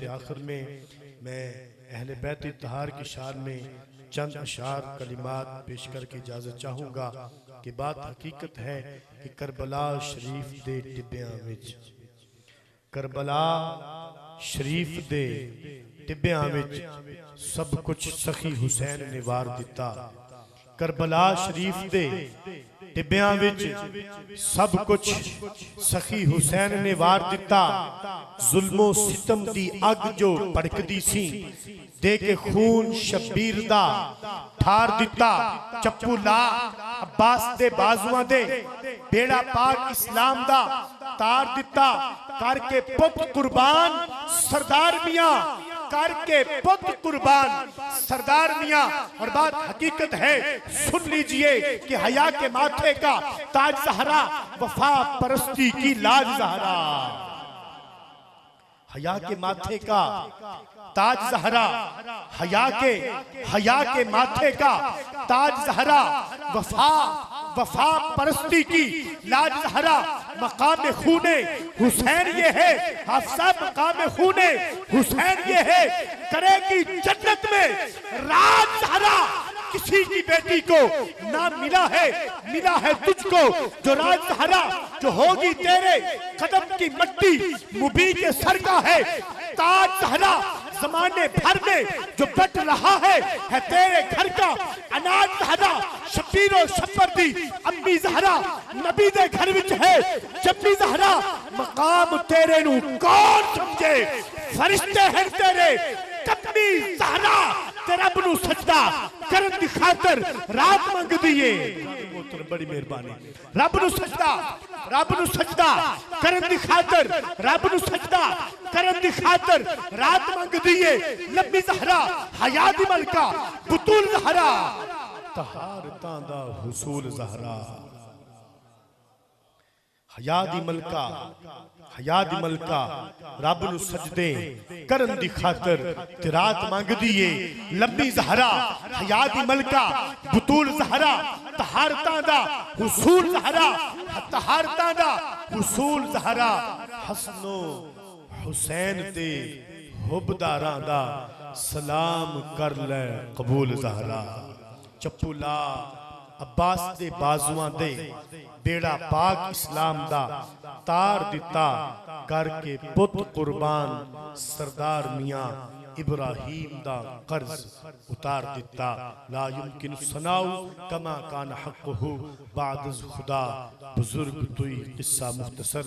खिदमत आखिर में मैं अहले बैत इत्तहार की शान में चंद अशार कलिमात पेश करके इजाज़त चाहूँगा कि बात हकीकत है कि करबला शरीफ दे टिब्बियां विच करबला शरीफ दे टिब्बियां विच सब कुछ सखी हुसैन ने वार दिता। करबला शरीफ दे टिब्बियां विच सब कुछ सखी हुसैन ने वार दिता। जुल्मो सितम दी अग जो भड़कदी सी दे के खून शब्बीर दा ठार दिता। चप्पू ला अब्बास दे बाजुआं दे बेड़ा पाक इस्लाम दा तार दिता। करके पुत कुर्बान सरदार मियां करके पुत कुर्बान सरदार मियां। और बात हकीकत है, सुन लीजिए कि हया के माथे का ताज ज़हरा वफा परस्ती की लाज ज़हरा। हया के माथे का ताज ज़हरा हया के माथे का ताज ज़हरा वफा परस्ती की लाज ज़हरा। मकाम खूने हुसैन ये है हफ्सा मकाम खूने हुसैन ये है। करेगी जन्नत में राज ज़हरा। किसी की बेटी को ना मिला है तुझको जो राज ज़हरा। जो होगी तेरे कदम की मट्टी मुबी के सर का है ताज ज़हरा। ज़माने भर में जो बट रहा है तेरे घर का अनाज ज़हरा। शबीरो शफरदी अम्मी ज़हरा नबी दे घर विच है जब्बी ज़हरा। मकाम तेरे नू कौन समझे फरिश्ते हैं तेरे कब्बी ज़हरा। तेरा बनु सजदा करन दी खातर रात मंग दिए। बड़ी मेहरबानी रब नू सजदा करन दी खातर रब नू सजदा करन दी खातर रात मंग दिए। लंबी ज़हरा हया दी मलका बुतूल ज़हरा तहारतां दा हुसूल ज़हरा। हया दी मलका रब नू सजदे करन दी खातर ते रात मंग दिए। लंबी ज़हरा हया दी मलका बुतूल ज़हरा तहारतां दा हुसूल ज़हरा तहारतां दा हुसूल ज़हरा। हसनो हुसैन ते हुबदारां दा सलाम कर ले कबूल ज़हरा। चप्पूला अब्बास दे बाजुआं दे बेड़ा पाक इस्लाम दा तार दिता। करके पुत कुर्बान सरदार मियां इब्राहिम दा कर्ज उतार दिता। ला युमकिन सनाउ कमा कान हक़्क़ुहु बाद खुदा बुजुर्ग तुई किस्सा मुख्तसर।